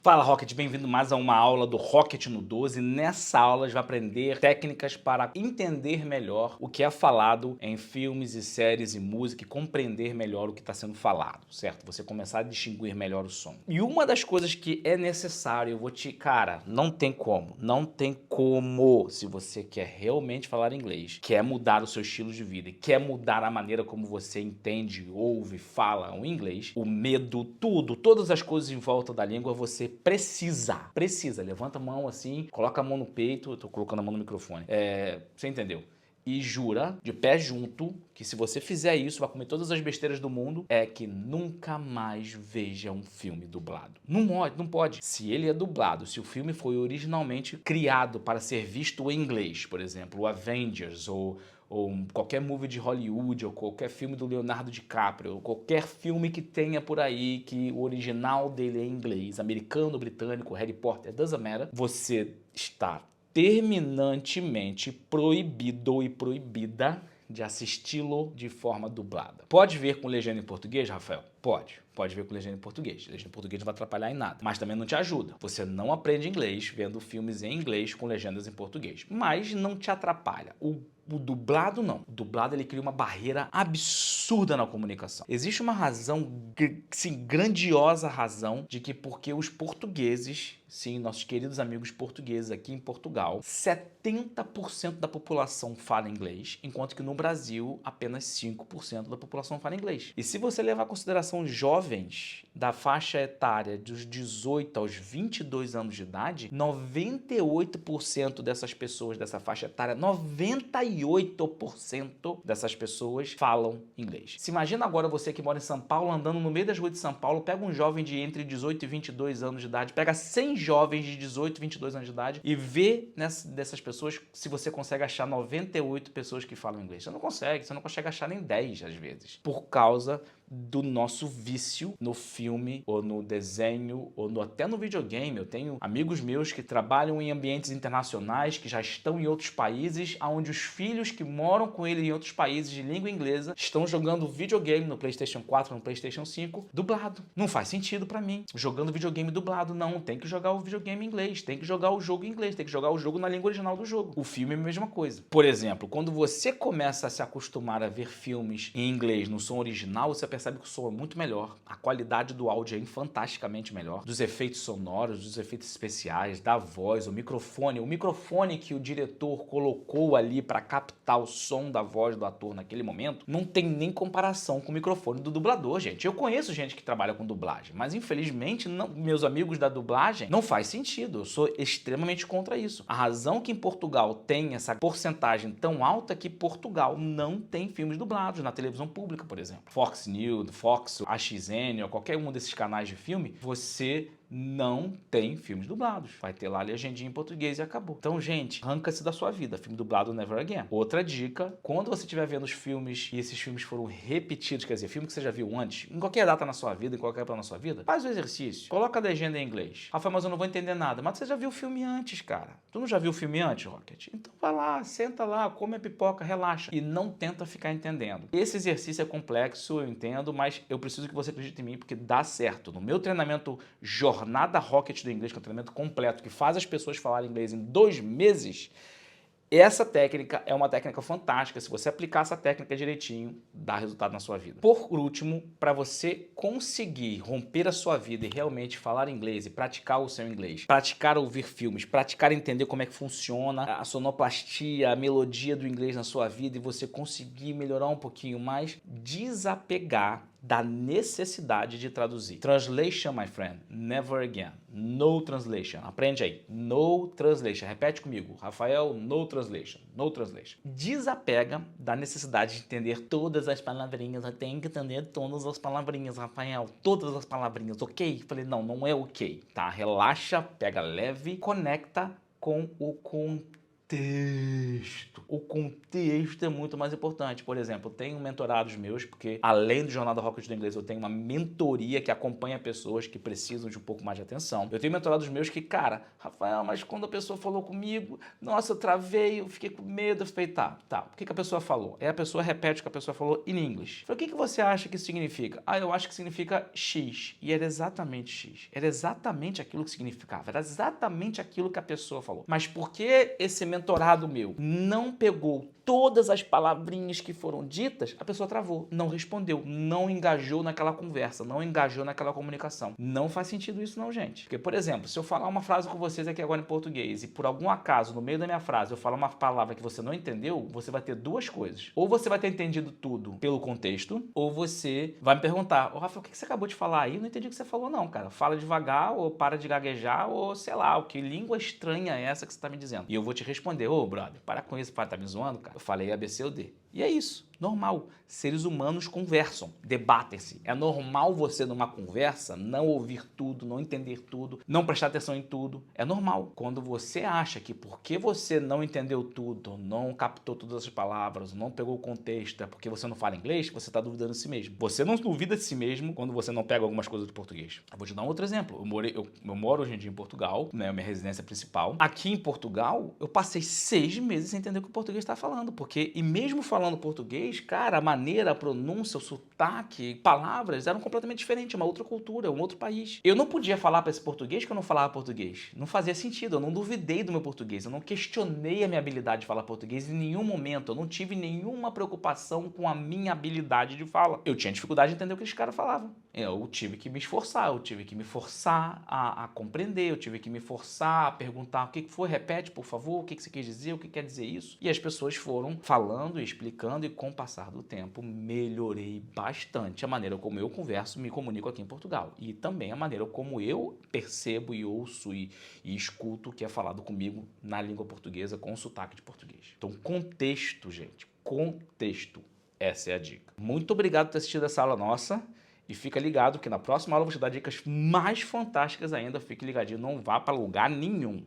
Fala Rocket, bem-vindo mais a uma aula do Rocket no 12. Nessa aula a gente vai aprender técnicas para entender melhor o que é falado em filmes e séries e música e compreender melhor o que está sendo falado, certo? Você começar a distinguir melhor o som. E uma das coisas que é necessário, cara, não tem como, se você quer realmente falar inglês, quer mudar o seu estilo de vida e quer mudar a maneira como você entende, ouve, fala o inglês, o medo, todas as coisas em volta da língua, você precisa, levanta a mão assim, coloca a mão no peito, eu tô colocando a mão no microfone, você entendeu? E jura, de pé junto, que se você fizer isso, vai comer todas as besteiras do mundo, é que nunca mais veja um filme dublado. Não pode. Se ele é dublado, se o filme foi originalmente criado para ser visto em inglês, por exemplo, o Avengers ou qualquer movie de Hollywood, ou qualquer filme do Leonardo DiCaprio, ou qualquer filme que tenha por aí que o original dele é em inglês, americano, britânico, Harry Potter, doesn't matter, você está terminantemente proibido e proibida de assisti-lo de forma dublada. Pode ver com legenda em português, Rafael? Pode ver com legenda em português. Legenda em português não vai atrapalhar em nada, mas também não te ajuda. Você não aprende inglês vendo filmes em inglês com legendas em português, mas não te atrapalha. O dublado não. O dublado ele cria uma barreira absurda na comunicação. Existe uma razão, sim, grandiosa razão de que porque os portugueses, sim, nossos queridos amigos portugueses aqui em Portugal, 70% da população fala inglês, enquanto que no Brasil apenas 5% da população fala inglês. E se você levar em consideração jovens da faixa etária dos 18 aos 22 anos de idade, 98% dessas pessoas dessa faixa etária, 98% dessas pessoas falam inglês. Se imagina agora você que mora em São Paulo, andando no meio das ruas de São Paulo, pega um jovem de entre 18 e 22 anos de idade, pega 100 jovens de 18 e 22 anos de idade e vê dessas pessoas se você consegue achar 98 pessoas que falam inglês. Você não consegue achar nem 10 às vezes, por causa do nosso vício no filme, ou no desenho, ou até no videogame. Eu tenho amigos meus que trabalham em ambientes internacionais, que já estão em outros países, onde os filhos que moram com ele em outros países de língua inglesa estão jogando videogame no PlayStation 4, no PlayStation 5, dublado. Não faz sentido pra mim. Jogando videogame dublado, não. Tem que jogar o videogame em inglês, tem que jogar o jogo em inglês, tem que jogar o jogo na língua original do jogo. O filme é a mesma coisa. Por exemplo, quando você começa a se acostumar a ver filmes em inglês no som original, você percebe que o som é muito melhor, a qualidade do áudio é fantasticamente melhor, dos efeitos sonoros, dos efeitos especiais, da voz, o microfone que o diretor colocou ali para captar o som da voz do ator naquele momento, não tem nem comparação com o microfone do dublador, gente. Eu conheço gente que trabalha com dublagem, mas infelizmente meus amigos da dublagem não faz sentido, eu sou extremamente contra isso. A razão que em Portugal tem essa porcentagem tão alta é que Portugal não tem filmes dublados na televisão pública, por exemplo. Fox News, Fox, AXN ou qualquer um desses canais de filme, você não tem filmes dublados. Vai ter lá a legendinha em português e acabou. Então, gente, arranca-se da sua vida. Filme dublado never again. Outra dica, quando você estiver vendo os filmes e esses filmes foram repetidos, quer dizer, filme que você já viu antes, em qualquer data na sua vida, em qualquer época na sua vida, faz o exercício. Coloca a legenda em inglês. Rafael, mas eu não vou entender nada. Mas você já viu o filme antes, cara. Tu não já viu o filme antes, Rocket? Então vai lá, senta lá, come a pipoca, relaxa. E não tenta ficar entendendo. Esse exercício é complexo, eu entendo, mas eu preciso que você acredite em mim, porque dá certo. No meu treinamento Jornada Rocket do Inglês, que é um treinamento completo, que faz as pessoas falarem inglês em 2 meses, essa técnica é uma técnica fantástica. Se você aplicar essa técnica direitinho, dá resultado na sua vida. Por último, para você conseguir romper a sua vida e realmente falar inglês e praticar o seu inglês, praticar ouvir filmes, praticar entender como é que funciona a sonoplastia, a melodia do inglês na sua vida e você conseguir melhorar um pouquinho mais, desapegar da necessidade de traduzir. Translation, my friend, never again. No translation. Aprende aí. No translation. Repete comigo. Rafael, no translation. No translation. Desapega da necessidade de entender todas as palavrinhas. Eu tenho que entender todas as palavrinhas, Rafael. Todas as palavrinhas, ok? Falei, não, não é ok, tá? Relaxa, pega leve, conecta com o contexto. contexto. O contexto é muito mais importante. Por exemplo, eu tenho mentorados meus, porque além do Jornada Rocket do Inglês, eu tenho uma mentoria que acompanha pessoas que precisam de um pouco mais de atenção. Eu tenho mentorados meus que, cara, Rafael, mas quando a pessoa falou comigo, nossa, eu travei, eu fiquei com medo. Eu falei, tá. O que a pessoa falou? Aí a pessoa repete o que a pessoa falou em inglês. Eu falei, o que você acha que isso significa? Ah, eu acho que significa X. E era exatamente X. Era exatamente aquilo que significava. Era exatamente aquilo que a pessoa falou. Mas por que esse mentorado meu não pegou todas as palavrinhas que foram ditas, a pessoa travou, não respondeu, não engajou naquela conversa, não engajou naquela comunicação. Não faz sentido isso não, gente. Porque, por exemplo, se eu falar uma frase com vocês aqui agora em português e por algum acaso, no meio da minha frase, eu falar uma palavra que você não entendeu, você vai ter duas coisas. Ou você vai ter entendido tudo pelo contexto, ou você vai me perguntar, ô Rafael, o que você acabou de falar aí? Eu não entendi o que você falou não, cara. Fala devagar, ou para de gaguejar, ou sei lá, que língua estranha é essa que você tá me dizendo? E eu vou te responder, ô brother, para com isso, para, tá me zoando, cara? Eu falei A, B, C ou D. E é isso, normal. Seres humanos conversam, debatem-se. É normal você, numa conversa, não ouvir tudo, não entender tudo, não prestar atenção em tudo. É normal. Quando você acha que porque você não entendeu tudo, não captou todas as palavras, não pegou o contexto, é porque você não fala inglês, você está duvidando de si mesmo. Você não duvida de si mesmo quando você não pega algumas coisas do português. Eu vou te dar um outro exemplo. Eu moro hoje em dia em Portugal, né, minha residência principal. Aqui em Portugal, eu passei 6 meses sem entender o que o português está falando, porque, e mesmo falando português, cara, a maneira, a pronúncia, o sotaque, palavras eram completamente diferentes, uma outra cultura, um outro país. Eu não podia falar para esse português que eu não falava português. Não fazia sentido, eu não duvidei do meu português, eu não questionei a minha habilidade de falar português em nenhum momento, eu não tive nenhuma preocupação com a minha habilidade de fala. Eu tinha dificuldade de entender o que esse cara falava. Eu tive que me esforçar, eu tive que me forçar a compreender, eu tive que me forçar a perguntar o que foi, repete, por favor, o que você quer dizer, o que quer dizer isso. E as pessoas foram falando e explicando e com o passar do tempo melhorei bastante a maneira como eu converso e me comunico aqui em Portugal. E também a maneira como eu percebo e ouço e escuto o que é falado comigo na língua portuguesa com sotaque de português. Então, contexto, gente, contexto. Essa é a dica. Muito obrigado por ter assistido essa aula nossa. E fica ligado que na próxima aula eu vou te dar dicas mais fantásticas ainda. Fique ligadinho, não vá para lugar nenhum.